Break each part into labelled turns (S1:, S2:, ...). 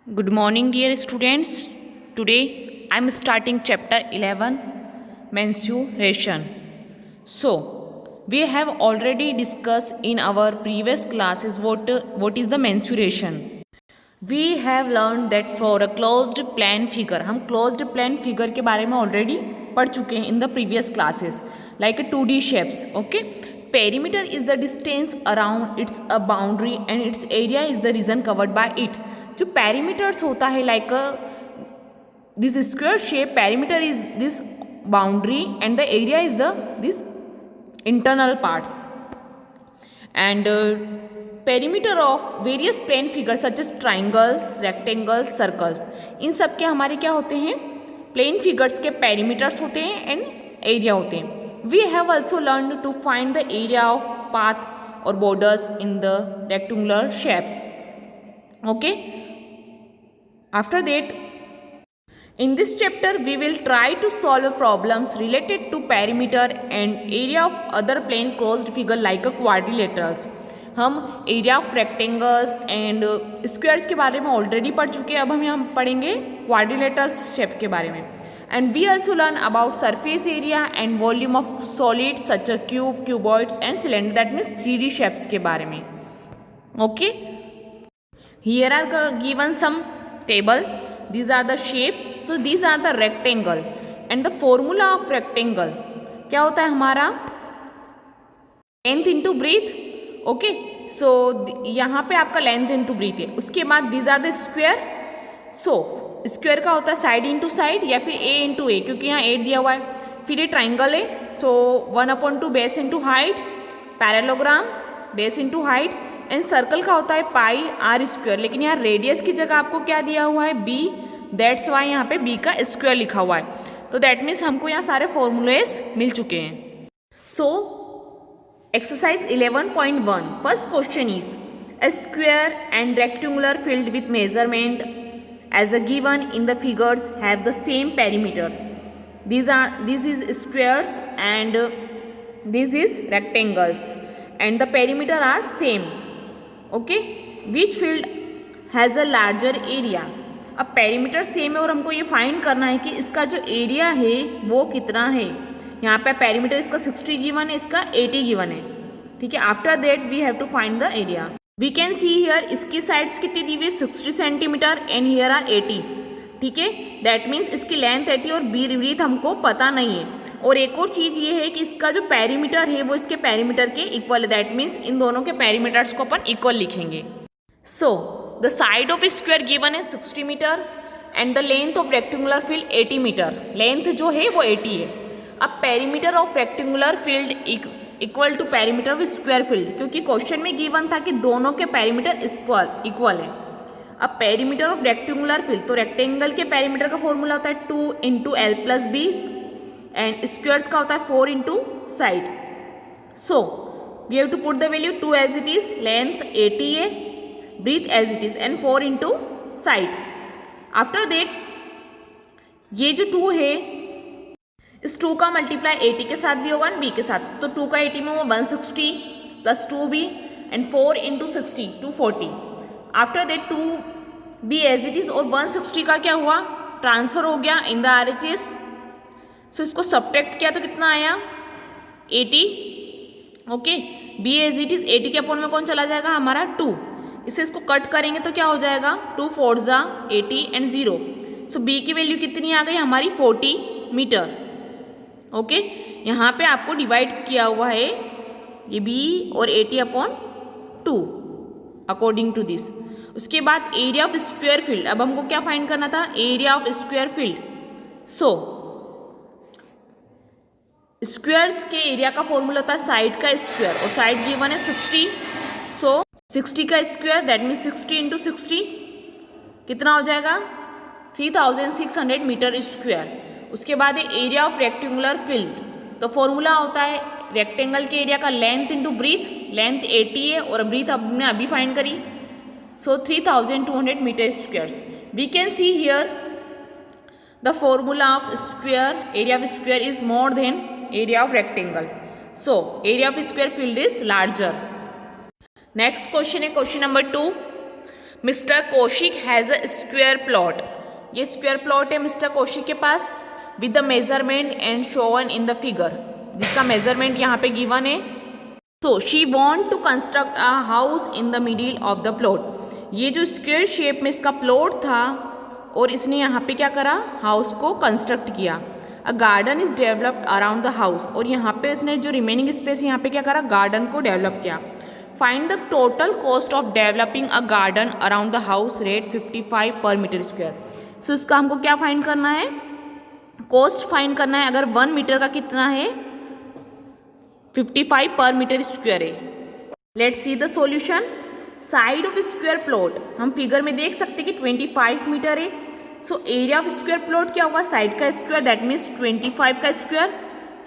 S1: Good morning, dear students. Today I am starting chapter 11 Mensuration. So, we have already discussed in our previous classes what is the mensuration. We have learned that for a closed plane figure, हम closed plane figure के बारे में already पढ़ चुके हैं in the previous classes, like a 2D shapes. Okay, perimeter is the distance around its a boundary and its area is the region covered by it. जो perimeters होता है like this square shape, perimeter is this boundary and the area is the this internal parts. And perimeter of various plane figures such as triangles, rectangles, circles, इन सब के हमारे क्या होते हैं, प्लेन फिगर्स के पेरीमीटर्स होते हैं एंड एरिया होते हैं. We have also learn to find the area of path और borders in the rectangular shapes. Okay, after that in this chapter we will try to solve problems related to perimeter and area of other plane closed figure like a quadrilaterals. हम area of rectangles and squares के बारे में already पढ़ चुके हैं. अब हम यहाँ पढ़ेंगे क्वाड्रिलेटरल शेप के बारे में. And we also learn about surface area and volume of solid such a cube, cuboids and cylinder, that means 3D shapes के बारे में. Okay, here are given some table, these are the shape. तो these are the rectangle and the formula of rectangle क्या होता है हमारा, length into breathe. Okay, सो यहाँ पे आपका लेंथ इंटू ब्रीथ है. उसके बाद these are the square. So square का होता है साइड इंटू साइड या फिर a इंटू ए, क्योंकि यहाँ 8 दिया हुआ है. फिर ये ट्राइंगल है, सो 1/2 base into height, parallelogram base into height. And circle का होता है पाई आर स्क्वायर, लेकिन यहाँ रेडियस की जगह आपको क्या दिया हुआ है, बी, दैट्स वाई यहाँ पे बी का स्क्वायर लिखा हुआ है. तो दैट मीन्स हमको यहाँ सारे फॉर्मूलेस मिल चुके हैं. So exercise 11.1 first question is a square and rectangular filled with measurement as a given in the figures have the same perimeters. This is squares and this is rectangles and the perimeter are same. Okay, which field has a larger area. अब perimeter same है और हमको ये find करना है कि इसका जो एरिया है वो कितना है. यहाँ पे पेरीमीटर इसका 60 गिवन है, इसका 80 गिवन है. ठीक है, after that we have to find the area. We can see here इसकी साइड्स कितनी दी हुई है, 60 सेंटीमीटर एंड हियर आर 80. ठीक है, दैट मीन्स इसकी लेंथ 80 और ब्रीथ हमको पता नहीं है. और एक और चीज़ ये है कि इसका जो पेरीमीटर है वो इसके पेरीमीटर के इक्वल है, दैट मीन्स इन दोनों के पेरीमीटर्स को अपन इक्वल लिखेंगे. सो the side of square given है 60 metre and the length of rectangular field 80 metre. Length जो है वो 80 है. अब perimeter of rectangular field equal to perimeter of square field, क्योंकि क्वेश्चन में गिवन था कि दोनों के पेरीमीटर इक्वल है. अब पेरीमीटर ऑफ रेक्टेंगुलर फील्ड, तो रेक्टेंगल के पेरीमीटर का फॉर्मूला होता है 2 into L plus B and squares का होता है 4 into side. So we have to put the value 2 as it is, length 80 है, breadth as it is and 4 into side. After that ये जो 2 है इस 2 का मल्टीप्लाई 80 के साथ भी होगा बी के साथ. तो 2 का 80 में वो 160 plus 2b and 4 into 60 240. After that 2b as it is और 160 का क्या हुआ, ट्रांसफर हो गया इन द RHS. सो इसको सब्ट्रैक्ट किया तो कितना आया 80. Okay, b as it is 80 के अपॉन में कौन चला जाएगा हमारा 2. इसे इसको कट करेंगे तो क्या हो जाएगा 2 4 जा 80 एंड 0. सो b की वैल्यू कितनी आ गई हमारी 40 मीटर. ओके, यहाँ पे आपको डिवाइड किया हुआ है ये b और 80 अपॉन 2 अकॉर्डिंग टू दिस. उसके बाद एरिया ऑफ स्क्वायर फील्ड, अब हमको क्या फाइंड करना था, area of square field. So squares के एरिया का फॉर्मूला होता है साइड का स्क्वायर और साइड गिवन है 60. सो 60 का स्क्वायर दैट मीन्स 60 इंटू 60 कितना हो जाएगा 3600 मीटर स्क्वायर. उसके बाद है एरिया ऑफ रेक्टेंगुलर फील्ड, तो फॉर्मूला होता है रेक्टेंगल के एरिया का लेंथ इंटू ब्रीथ, लेंथ 80 है और ब्रीथ हमने अभी फाइंड करी. So 3200 metre squares. We can see here the formula of square, area of square is more than area of rectangle. So area of square field is larger. Next question है question number 2. Mister Kaushik has a square plot. ये square plot है mister Kaushik के पास with the measurement and shown in the figure, जिसका measurement यहाँ पे given है। So she want to construct a house in the middle of the plot. ये जो स्क्वायर शेप में इसका प्लॉट था और इसने यहाँ पे क्या करा, हाउस को कंस्ट्रक्ट किया। A garden is developed around the house, और यहाँ पे इसने जो रिमेनिंग स्पेस यहाँ पे क्या करा, गार्डन को डेवलप किया। Find the total cost of developing a garden around the house, rate 55 पर मीटर स्क्वायर। सो इसका हमको क्या फाइंड करना है, कॉस्ट फाइंड करना है। अगर 1 मीटर का कितना है, 55 पर मीटर स्क्वायर है। Let's see the solution. Side of square plot, हम फिगर में देख सकते हैं कि 25 मीटर है। So area of square plot क्या होगा, साइड का स्क्वायर, दैट मीन्स 25 का स्क्वायर।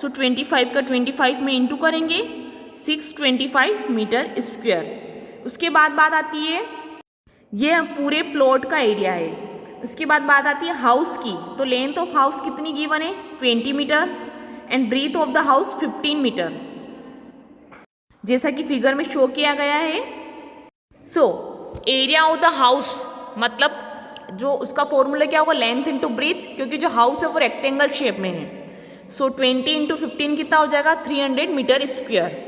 S1: सो 25 का 25 में इंटू करेंगे, 625 मीटर स्क्वायर। उसके बाद बात आती है, ये पूरे प्लॉट का एरिया है। उसके बाद बात आती है हाउस की, तो लेंथ ऑफ हाउस कितनी गिवन है, 20 metre and breadth of the house 15 metre, जैसा कि फिगर में शो किया गया है। So area of the house मतलब जो उसका फॉर्मूला क्या होगा, लेंथ इंटू ब्रीथ, क्योंकि जो हाउस है वो रेक्टेंगल शेप में है। सो 20 इंटू 15 कितना हो जाएगा, 300 मीटर स्क्वायर।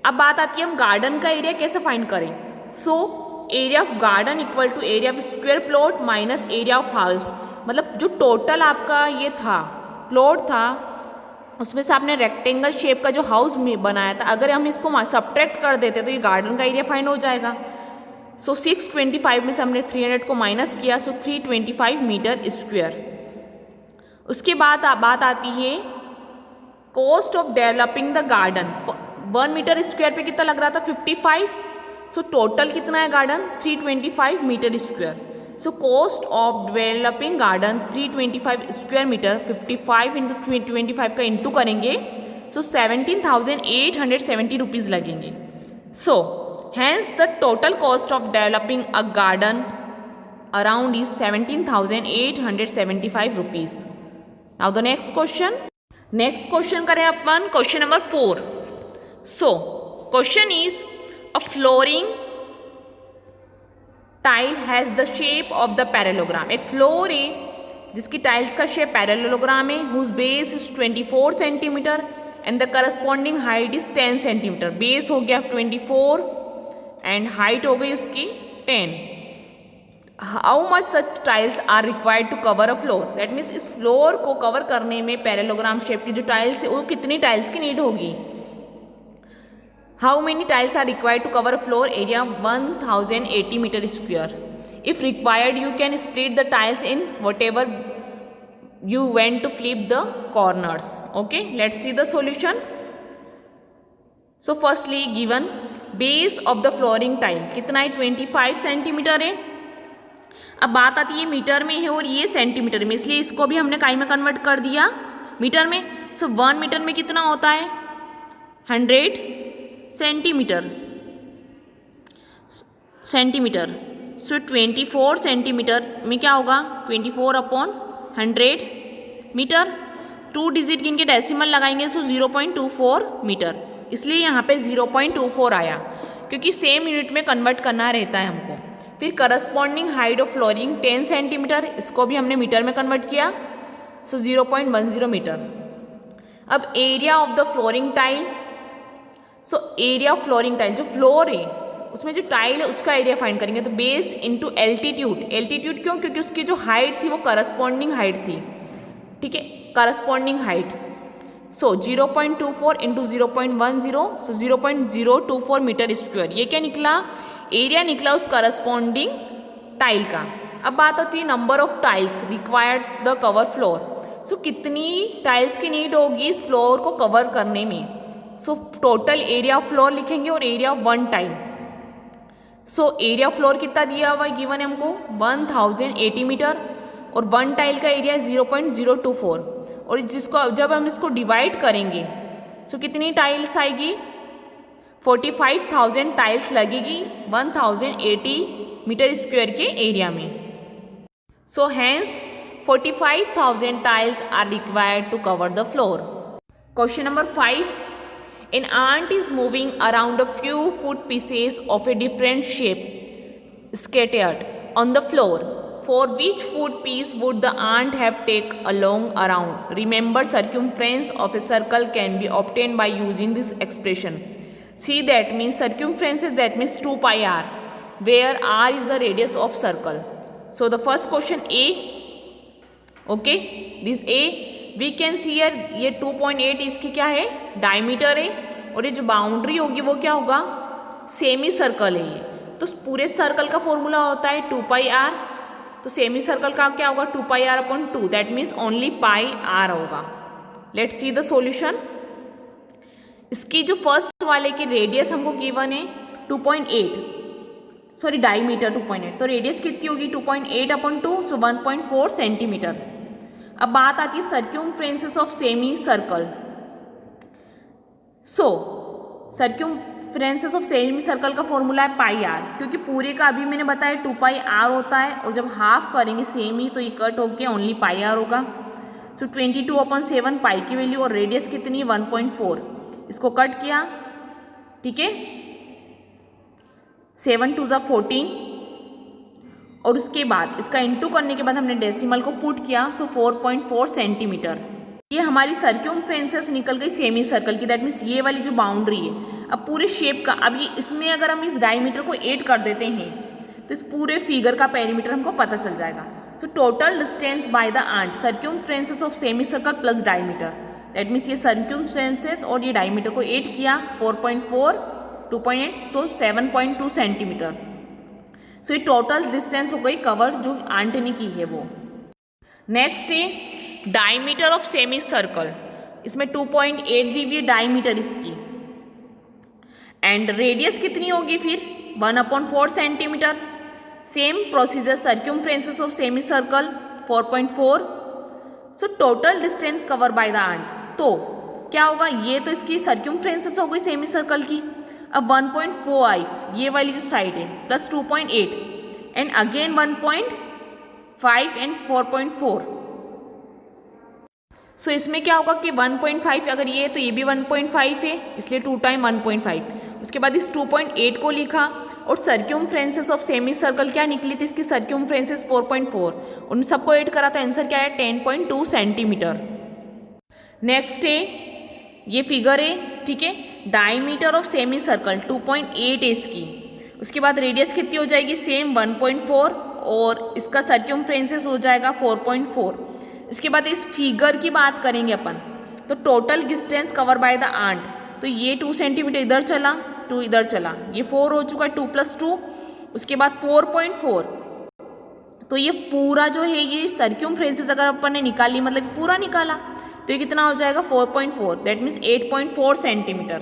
S1: अब बात आती है हम गार्डन का एरिया कैसे फाइंड करें। So area of garden equal to area of square plot minus area of house, मतलब जो टोटल आपका ये था प्लॉट था, उसमें से आपने रेक्टेंगल शेप का जो हाउस बनाया था, अगर हम इसको सब्ट्रैक्ट कर देते तो ये गार्डन का एरिया फाइंड हो जाएगा। सो 625 में से हमने 300 को माइनस किया, सो 325 मीटर स्क्वायर। उसके बाद बात आती है cost of developing the garden. 1 metre square पे कितना लग रहा था, 55। सो टोटल कितना है garden, 325 metre square. So cost of developing garden 325 square metre, 55 into 25 का इंटू करेंगे, सो 17,870 रुपीज़ लगेंगे। So hence the total cost of developing a garden around is 17,875 rupees. Now the next question. Next question करें अपन, question number 4। So question is a flooring tile has the shape of the parallelogram. एक floor है जिसकी tiles का shape parallelogram है, whose base is 24 centimetre and the corresponding height is 10 centimetre. Base हो गया 24 and height हो गई उसकी 10। How much such tiles are required to cover a floor, that means इस फ्लोर को कवर करने में पैरेललोग्राम शेप की जो टाइल्स है वो कितनी टाइल्स की नीड होगी। How many tiles are required to cover a floor area 1080 metre square. If required you can split the tiles in whatever you went to flip the corners. Okay, let's see the solution. So firstly given base of the flooring tile कितना है, 25 centimetre है। अब बात आती है metre में है और ये सेंटीमीटर में, इसलिए इसको भी हमने काई में कन्वर्ट कर दिया मीटर में। सो 1 मीटर में कितना होता है, 100 सेंटीमीटर। सो 24 सेंटीमीटर में क्या होगा, 24/100 मीटर। 2 डिजिट गिन के डेसिमल लगाएंगे, सो 0.24 मीटर, इसलिए यहाँ पे 0.24 आया, क्योंकि सेम यूनिट में कन्वर्ट करना रहता है हमको। फिर corresponding height of flooring 10 centimetre, इसको भी हमने मीटर में कन्वर्ट किया, सो 0.10 मीटर। अब area of the flooring tile, so area of flooring tile जो फ्लोर है उसमें जो टाइल है उसका एरिया फाइंड करेंगे, तो बेस इंटू एल्टीट्यूड। एल्टीट्यूड क्यों, क्योंकि उसकी जो हाइट थी वो करस्पॉन्डिंग हाइट थी, ठीक है, करस्पॉन्डिंग हाइट। सो 0.24 इंटू 0.10, सो 0.024 मीटर स्क्वायर। ये क्या निकला, एरिया निकला उस करस्पॉन्डिंग टाइल का। अब बात होती है number of tiles required the cover floor. So कितनी टाइल्स की नीड होगी इस फ्लोर को कवर करने में। So total area of floor लिखेंगे और area of 1 tile. So area of floor कितना दिया हुआ है, गिवन है हमको 1080 मीटर और 1 टाइल का एरिया 0.024, और जिसको जब हम इसको डिवाइड करेंगे सो कितनी टाइल्स आएगी, 45,000 टाइल्स लगेगी 1080 मीटर स्क्वायर के एरिया में। So hence 45,000 tiles are required to cover the floor. Question number 5। An ant is moving around a few foot pieces of a different shape. scattered on the floor. For which foot piece would the ant have take along around? Remember, circumference of a circle can be obtained by using this expression. See, that means circumference is, that means 2 pi r, where r is the radius of circle. So the first question A, okay, this A, we can see here, ये 2.8 इसकी क्या है, diameter है, और ये जो boundary होगी वो क्या होगा, सेमी सर्कल है ये. तो पूरे सर्कल का फॉर्मूला होता है 2 पाई आर, तो सेमी सर्कल का क्या होगा 2 pi r upon 2, that means only pi r होगा. Let's see the solution. इसकी जो फर्स्ट वाले की रेडियस हमको गिवन है 2.8, सॉरी डायमीटर 2.8, तो रेडियस कितनी होगी 2.8 अपॉन 2, सो 1.4 सेंटीमीटर. अब बात आती है circumferences of semi circle. So circumferences of semi circle का फॉर्मूला है पाई आर, क्योंकि पूरे का अभी मैंने बताया 2 पाई आर होता है, और जब हाफ करेंगे सेमी तो ये कट होके ओनली पाई आर होगा. सो 22/7 पाई की वैल्यू, और रेडियस कितनी है 1.4, इसको कट किया, ठीक है, 7 2 14, और उसके बाद इसका इंटू करने के बाद हमने डेसिमल को पुट किया, तो 4.4 सेंटीमीटर. ये हमारी सर्क्यूमफ्रेंसेस निकल गई सेमी सर्कल की, दैट मीन्स ये वाली जो बाउंड्री है. अब पूरे शेप का, अब ये इसमें अगर हम इस डायमीटर को 8 कर देते हैं तो इस पूरे फिगर का पेरीमीटर हमको पता चल जाएगा. So total distance by the ant, circumferences of semi circle plus diameter, that means ये सर्क्यूमफ्रेंसेस और ये डायमीटर को 8 किया, 4.4 2.8, सो 7.2 सेंटीमीटर. सो ये टोटल डिस्टेंस हो गई कवर जो आंट ने की है वो. नेक्स्ट है डायमीटर ऑफ सेमी सर्कल. इसमें 2.8 दी हुई है डायमीटर इसकी, एंड रेडियस कितनी होगी फिर 1/4 centimetre. Same procedure circumferences of semi circle 4.4. So total distance cover by the ant, तो क्या होगा, ये तो इसकी सर्क्यूमफ्रेंसेस हो गई सेमी सर्कल की. अब 1.5 ये वाली जो साइड है प्लस 2.8 एंड अगेन 1.5 एंड 4.4. सो इसमें क्या होगा कि 1.5 अगर ये है तो ये भी 1.5 है, इसलिए 2 टाइम 1.5. उसके बाद इस 2.8 को लिखा, और सर्क्यूमफ्रेंसेस ऑफ सेमी सर्कल क्या निकली थी इसकी, सर्क्यूमफ्रेंसेस 4.4, उन सबको ऐड करा तो आंसर क्या है 10.2 सेंटीमीटर. नेक्स्ट है, ये फिगर है, ठीक है, डायमीटर ऑफ सेमी सर्कल 2.8 है इसकी. उसके बाद रेडियस कितनी हो जाएगी, सेम 1.4, और इसका सर्क्यूमफ्रेंसेस हो जाएगा 4.4. इसके बाद इस फिगर की बात करेंगे अपन, तो total distance cover by the ant, तो ये 2 सेंटीमीटर इधर चला, 2 इधर चला, ये 4 हो चुका है, 2 + 2. उसके बाद 4.4, तो ये पूरा जो है ये सर्क्यूमफ्रेंसेस अगर अपन ने निकाली, मतलब पूरा निकाला, तो ये कितना हो जाएगा 4.4, दैट मीन्स 8.4 सेंटीमीटर.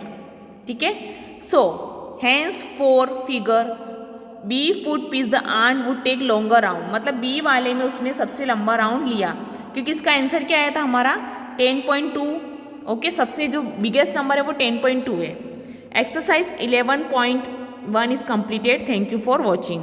S1: ठीक है. So hence for figure B foot piece the ant would take longer round, मतलब बी वाले में उसने सबसे लंबा राउंड लिया, क्योंकि इसका आंसर क्या आया था हमारा 10.2. ओके, सबसे जो बिगेस्ट नंबर है वो 10.2 है. Exercise 11.1 is completed. Thank you for watching.